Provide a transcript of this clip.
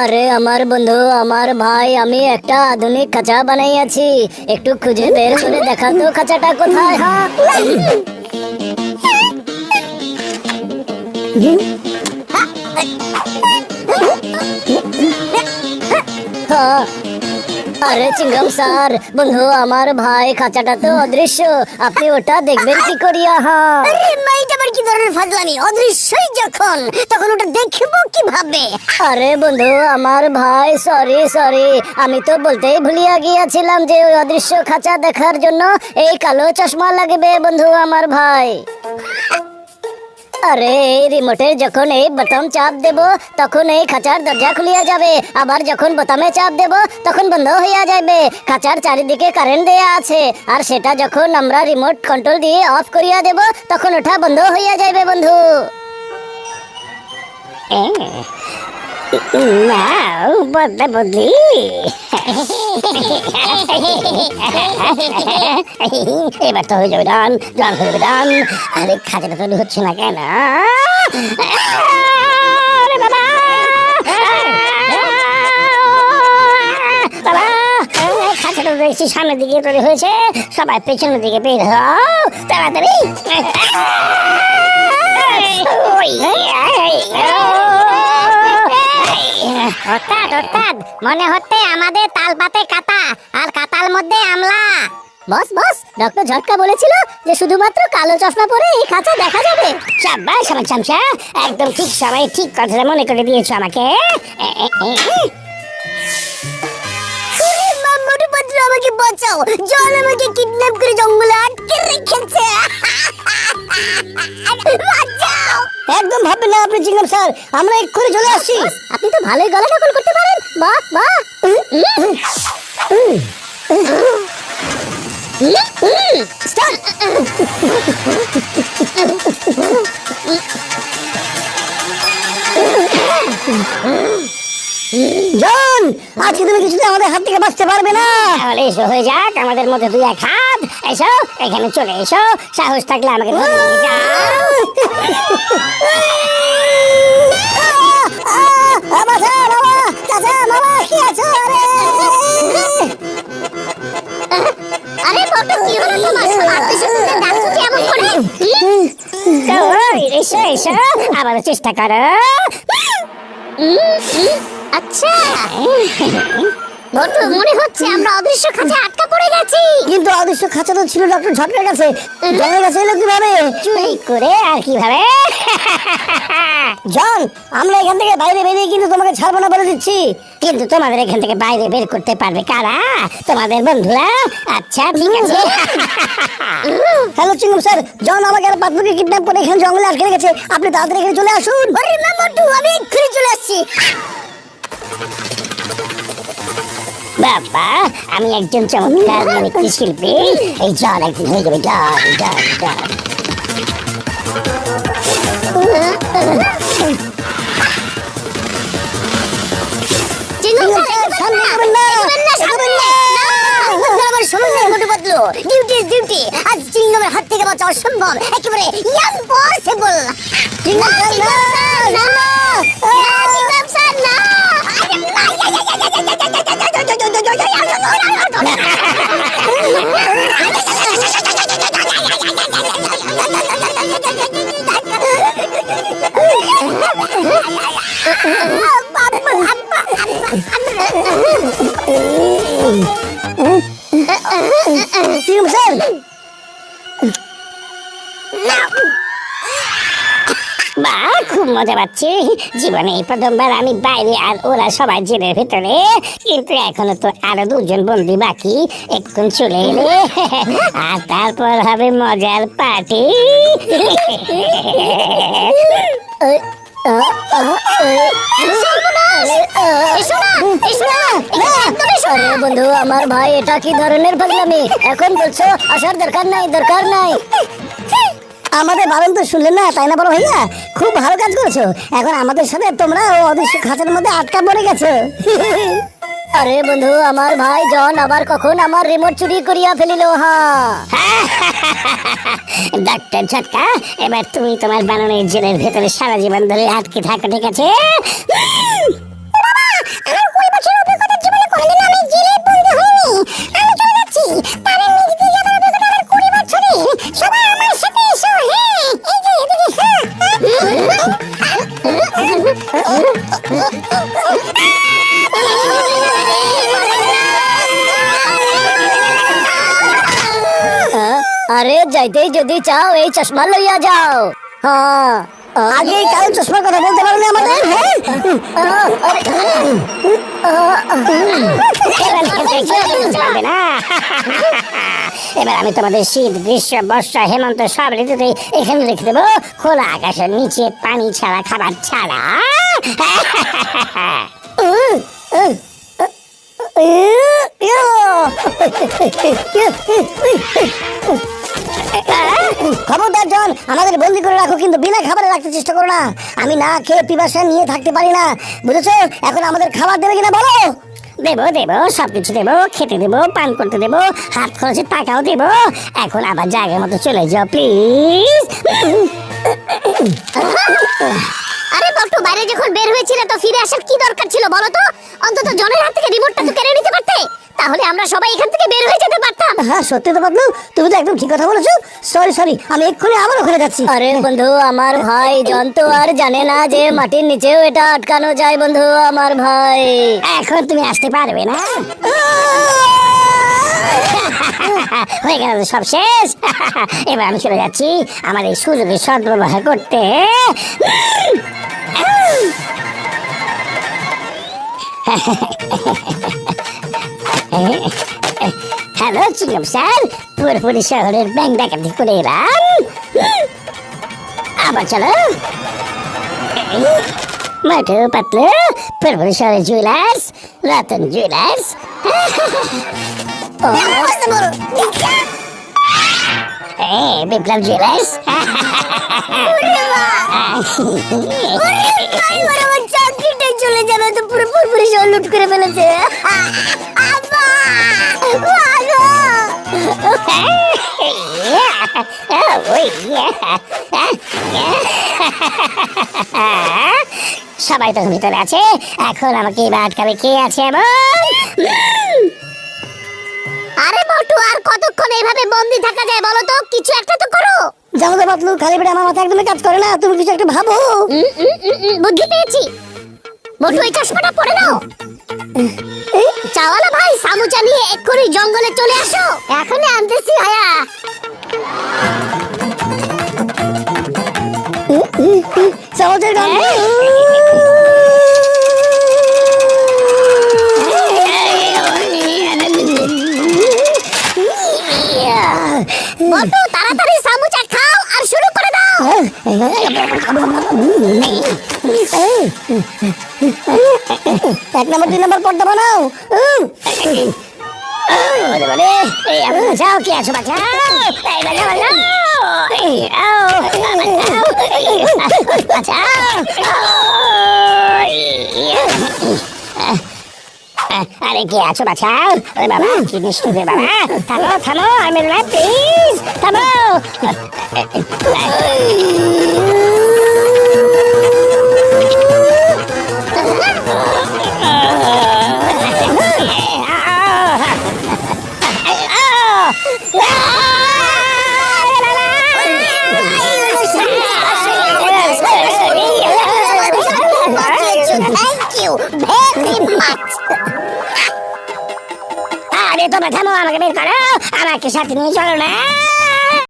আরে আমার বন্ধু, আমার ভাই, আমি একটা আধুনিক খাঁচা বানাইয়াছি। একটু খুঁজে বের করে দেখা তো খাঁচাটা কোথায়। হ্যাঁ, আরে চিংগাম স্যার, বন্ধু আমার ভাই, খাঁচাটা তো অদৃশ্য, আপনি ওটা দেখবেন কি করিয়া? আরে মাইটা আবার কি ধরনের ফাজলামি? অদৃশ্যই যখন, তখন ওটা দেখবো কিভাবে? আরে বন্ধু আমার ভাই, সরি সরি, আমি তো বলতেই ভুলিয়া গিয়েছিলাম যে ওই অদৃশ্য খাঁচা দেখার জন্য এই কালো চশমা লাগবে বন্ধু আমার ভাই। আরে এই রিমোটে যখন এই বোতাম চাপ দেব তখন এই খাঁচার দরজা খুলিয়া যাবে, আবার যখন বোতামে চাপ দেব তখন বন্ধ হইয়া যাবে। খাঁচার চারিদিকে কারেন্ট দেয়া আছে, আর সেটা যখন আমরা রিমোট কন্ট্রোল দিয়ে অফ করিয়া দেব তখন ওটা বন্ধ হইয়া যাবে বন্ধু। নাও বদলা বদলি। এবার তো হয়ে যাবে ডান, ডান হয়ে যাবে ডান। আরে খাঁচাটা তৈরি হচ্ছে না কেন? আরে বাবা, বাবা, খাঁচাটা দেখছি সামনের দিকে তৈরি হয়েছে, সবাই পেছনের দিকে বের হও তাড়াতাড়ি। ওস্তাদ, ওস্তাদ, মনে হচ্ছে আমাদের তাল পাতে কাটা আর কাটার মধ্যে আমলা। বস বস, ডক্টর ঝটকা বলেছিল যে শুধুমাত্র কালো চশমা পরে এই খাঁচা দেখা যাবে। সাব্বাস আমার চামচা, একদম ঠিক সময়ে ঠিক কথা মনে করে দিয়েছো আমাকে। আমাকে বাঁচাও, জল আমাকে কিডন্যাপ করে জঙ্গলে আটকে রেখেছে। বাঁচাও। একদম ভাববেন না আপনি চিংগাম স্যার, আমরা এক্ষুনি চলে আসছি। আপনি তো ভালোই গলা নকল করতে পারেন, বাহ বাহ। জন, আজকে তুমি কিছুতে আমাদের হাত থেকে বাঁচতে পারবে না। তাহলে এসো হয়ে যাক আমাদের মধ্যে দুই এক হাত। এসো এখানে চলে এসো, সাহস থাকলে আমাকে ধরে নিয়ে যাও। আরে বটো, কি হলো তোমার? সবার পেছনে ডাকছো যে এমন করে? এসো এসো, আবার চেষ্টা করো। আচ্ছা, বটু, মনে হচ্ছে আমরা অদৃশ্য খাঁচা আটকা পড়ে গেছি। কিন্তু অদৃশ্য খাঁচা তো ছিল ডক্টর ঝটকার কাছে, জনের কাছে এলো কিভাবে? চুরি করে আর কিভাবে? জন, আমরা এখান থেকে বাইরে বেরিয়ে কিন্তু তোমাকে ছাড়বো না বলে দিচ্ছি। কিন্তু তোমাদের এখান থেকে বাইরে বের করতে পারবে কারা? তোমাদের বন্ধুরা? আচ্ছা ঠিক আছে। হ্যালো চিংগাম স্যার, জন আমাকে আর পাতলুকে কিডন্যাপ করে এখানে জঙ্গলে আটকে রেখেছে, আপনি তাড়াতাড়ি এখানে চলে আসুন। আরে না বটু, আমি এক্ষুনি চলে আসছি। বাবা, আমি একজন চমৎকার নৃত্য শিল্পী, এই জল একদিন হয়ে যাবে জল জল জল। ডিউটি, আজ চিংগামের হাত থেকে বাঁচা অসম্ভব, একেবারে ইম্পসিবল। চিংগাম স্যার না। বা খুব মজা পাচ্ছি, জীবনে এই প্রথমবার আমি বাইরে আর ওরা সবাই জেলের ভেতরে, কিন্তু এখনো তো আরো দুজন বন্দি বাকি, এখন চলে এলে আর তারপর হবে মজার পার্টি। বন্ধু আমার ভাই, এটা কি ধরনের ফাজলামি? এখন বলছো আসার দরকার নাই, দরকার নাই। আমাদের বারণ তো শুনলে না, তাই না বড় ভাইয়া? খুব ভালো কাজ করেছো। এখন আমাদের সাথে তোমরা অদৃশ্য খাঁচার মধ্যে আটকা পড়ে গেছো। আরে বন্ধু আমার ভাই জন আবার কখন আমার রিমোট চুরি করিয়া ফেলিল। ডাক্তার ঝটকা, এবার তুমি তোমার বানানোর জেলের ভেতরে সারা জীবন ধরে আটকে থাকো, ঠিক আছে? আরে যাইতেই যদি চাও এই চশমা লইয়া যাও। হ্যাঁ আগে কারো চশমার কথা বলতে পারবে আমাদের? পারবে না। এবার আমি তোমাদের শীত গ্রীষ্ম বর্ষা হেমন্ত সব ঋতুতে এখানে রেখে দেবো, খোলা আকাশের নিচে, পানি ছাড়া, খাবার ছাড়া। খবরদার জন, আমাদের বন্দি করে রাখো, কিন্তু বিনা খাবারে রাখতে চেষ্টা করো না। আমি না খেয়ে পিপাসা নিয়ে থাকতে পারি না, বুঝেছো? এখন আমাদের খাবার দেবে কিনা বলো? দেবো দেবো, সবকিছু দেবো, খেতে দেবো, পান করতে দেবো, হাত খরচের টাকাও দেবো। এখন আবার জায়গার মতো চলে যাও প্লিজ। আরে বট্টু, বাইরে যখন বের হয়েছিল তো ফিরে আসার কি দরকার ছিল বলো তো? অন্তত জনের হাত থেকে রিমোটটা তো কেড়ে নিতে পারতে, তাহলে আমরা সবাই এখান থেকে বের হয়ে যেতে পারতাম। হ্যাঁ সত্যি তো পাতলু, তুমি তো একদম ঠিক কথা বলেছো। সরি, আমি এক্ষুনি আবার ওখানে যাচ্ছি। আরে বন্ধু, আমার ভাই জন তো আর জানে না যে মাটির নিচেও এটা আটকানো যায়। বন্ধু আমার ভাই, এখন তুমি আসতে পারবে না, হয়ে গেল তো সব শেষ। এবার আমি চলে যাচ্ছি আমার এই সুযোগের সদ্ব্যবহার করতে। হ্যালো চিংগাম স্যার, পুরোপুরি শহরের ব্যাংক ডাকাতি করে এলাম। আবার চলো মোটু পাতলু, পুরোপুরি শহরের জুয়েলার্স, রতন জুয়েলার্স। বিপ্লব জুয়েলার্স। আমার চাকরিটাই চলে যাবে, তো পুরোপুরি সব লুট করে ফেলেছে। সবাই তো ভিতরে আছে, এখন আমাকে এবার আটকাবে কে আছে এমন? আরে বট্টু, আর কতক্ষণ এইভাবে বন্দি থাকা যায় বলো তো? কিছু একটা তো করো। জানো তো পাতলু, খালি পেটে আমার মাথা একদমই কাজ করে না। তুমি কিছু একটা ভাবো। বুদ্ধি পেয়েছি। বট্টু, এই চশমাটা পরে নাও। চাওয়ালা ভাই, সামুচা নিয়ে এক্ষুনি জঙ্গলে চলে আসো। এখনই আনতেছি ভাইয়া। সমাজের গান। বট্টু, তাড়াতাড়ি সামুচা খাও আর শুরু করে দাও। এক নম্বর 2 নম্বর পর্দা বানাও। বাঁচাও, কে আছো? বাঁচাও, আরে কে আছো? বাঁচাও। আরে বাবা, কি নিষ্ঠুর রে বাবা। থামো থামো, আমি প্লিজ থামো। Thank you very much. আরে তোমরা থামো, আমাকে বের করো, আমাকে সাথে নিয়ে চলো না।